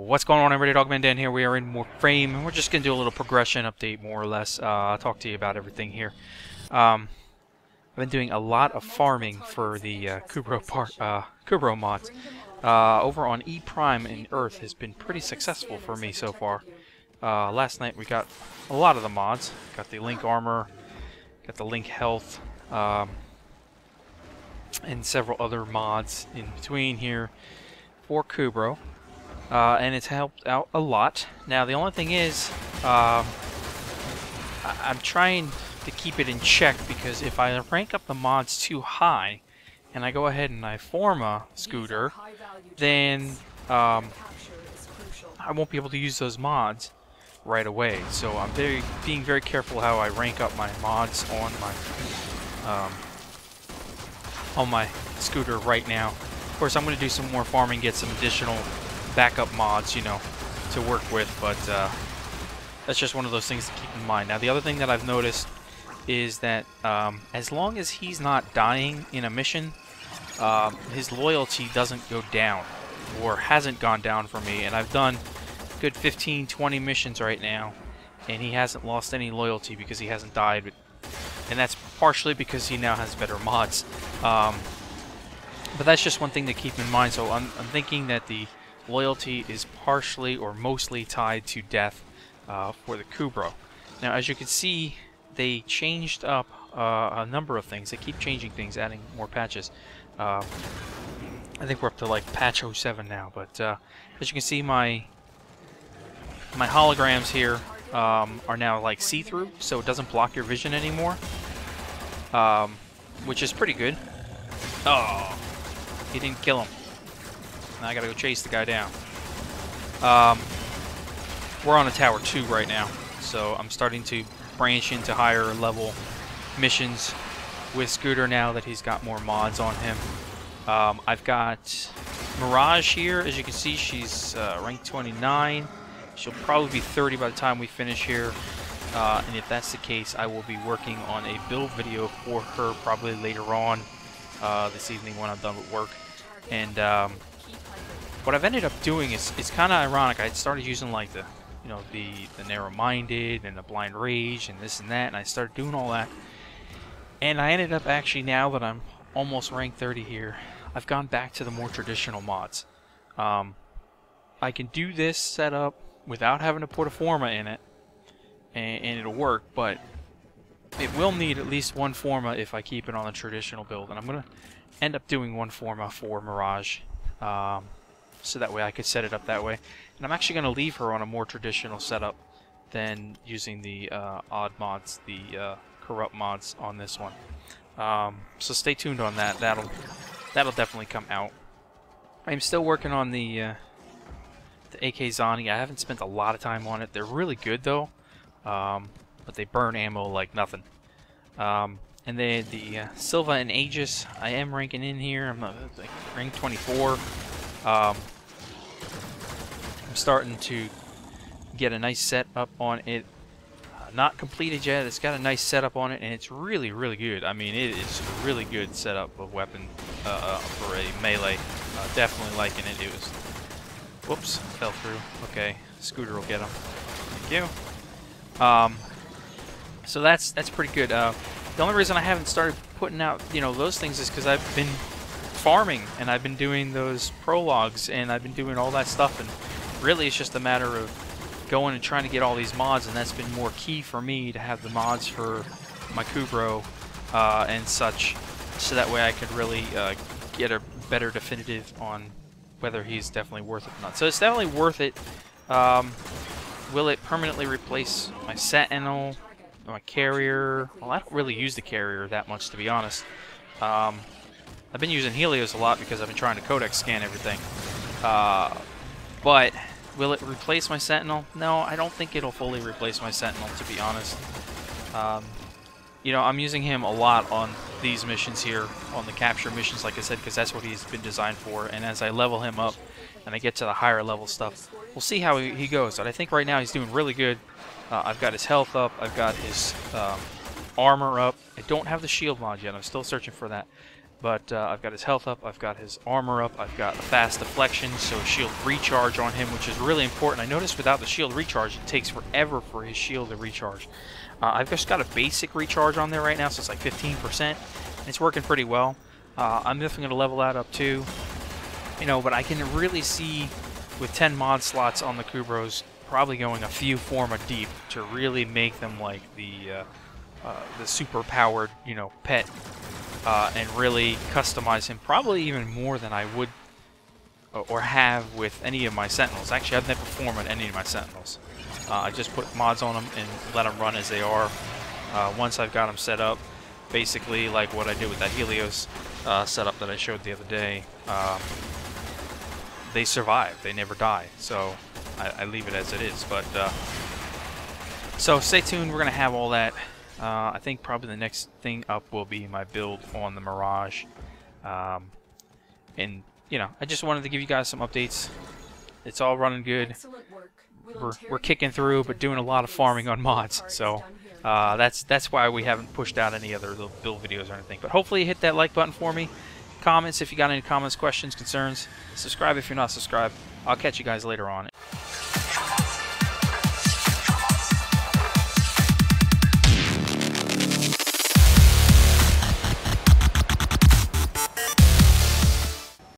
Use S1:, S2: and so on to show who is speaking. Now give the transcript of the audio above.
S1: What's going on, everybody? Dogman Dan here. We are in Warframe, and we're just going to do a little progression update, more or less. I'll talk to you about everything here. I've been doing a lot of farming for the Kubrow mods. Over on E Prime and Earth has been pretty successful for me so far. Last night we got a lot of the mods. Got the Link Armor, got the Link Health, and several other mods in between here for Kubrow. And it's helped out a lot. Now the only thing is, I'm trying to keep it in check, because if I rank up the mods too high and I go ahead and I form a scooter, then I won't be able to use those mods right away. So I'm being very careful how I rank up my mods on my scooter right now. Of course, I'm going to do some more farming, get some additional backup mods, you know, to work with, but that's just one of those things to keep in mind. Now, the other thing that I've noticed is that as long as he's not dying in a mission, his loyalty doesn't go down, or hasn't gone down for me, and I've done a good 15-20 missions right now, and he hasn't lost any loyalty because he hasn't died, and that's partially because he now has better mods. But that's just one thing to keep in mind. So I'm thinking that the loyalty is partially or mostly tied to death for the Kubrow. Now, as you can see, they changed up a number of things. They keep changing things, adding more patches. I think we're up to like patch 07 now, but as you can see, my holograms here are now like see-through, so it doesn't block your vision anymore, which is pretty good. Oh, he didn't kill him. Now I gotta go chase the guy down. We're on a tower 2 right now, so I'm starting to branch into higher level missions with Scooter now that he's got more mods on him. I've got Mirage here. As you can see, she's rank 29. She'll probably be 30 by the time we finish here. And if that's the case, I will be working on a build video for her probably later on this evening when I'm done with work. And what I've ended up doing is, it's kind of ironic. I started using like the narrow-minded and the blind rage and this and that, and I started doing all that. And I ended up actually, now that I'm almost rank 30 here, I've gone back to the more traditional mods. I can do this setup without having to put a forma in it, and it'll work, but it will need at least one forma if I keep it on the traditional build, and I'm going to end up doing one forma for Mirage, so that way I could set it up that way. And I'm actually going to leave her on a more traditional setup than using the odd mods, the corrupt mods on this one. So stay tuned on that. That'll definitely come out. I'm still working on the AK Zani. I haven't spent a lot of time on it. They're really good though, but they burn ammo like nothing. And then the Silva and Aegis, I am ranking in here. I'm like rank 24. I'm starting to get a nice setup on it. Not completed yet. It's got a nice setup on it, and it's really, really good. I mean, it is a really good setup of weapon for a melee. Definitely liking it. It was... Whoops, fell through. Okay, Scooter will get him. Thank you. So that's pretty good. The only reason I haven't started putting out, you know, those things is because I've been farming, and I've been doing those prologues, and I've been doing all that stuff, and really it's just a matter of going and trying to get all these mods, and that's been more key for me, to have the mods for my Kubrow and such, so that way I could really get a better definitive on whether he's definitely worth it or not. So it's definitely worth it. Will it permanently replace my Sentinel, my Carrier? Well, I don't really use the Carrier that much, to be honest. I've been using Helios a lot because I've been trying to codex scan everything. But will it replace my Sentinel? No, I don't think it'll fully replace my Sentinel, to be honest. You know, I'm using him a lot on these missions here, on the capture missions, like I said, because that's what he's been designed for. And as I level him up and I get to the higher level stuff, we'll see how he goes. But I think right now he's doing really good. I've got his health up. I've got his armor up. I don't have the shield mod yet. I'm still searching for that. But I've got his health up, I've got his armor up, I've got a fast deflection, so shield recharge on him, which is really important. I noticed without the shield recharge, it takes forever for his shield to recharge. I've just got a basic recharge on there right now, so it's like 15%. And it's working pretty well. I'm definitely going to level that up too. You know, but I can really see with 10 mod slots on the Kubrows, probably going a few forma deep to really make them like the super powered, you know, pet. And really customize him probably even more than I would or have with any of my Sentinels. Actually, I've never formed any of my Sentinels. I just put mods on them and let them run as they are. Once I've got them set up, basically like what I did with that Helios setup that I showed the other day, they survive. They never die. So I leave it as it is. But so stay tuned. We're going to have all that. I think probably the next thing up will be my build on the Mirage. And, you know, I just wanted to give you guys some updates. It's all running good. We're kicking through, but doing a lot of farming on mods. So that's why we haven't pushed out any other little build videos or anything. But hopefully you hit that like button for me. Comments if you got any comments, questions, concerns. Subscribe if you're not subscribed. I'll catch you guys later on.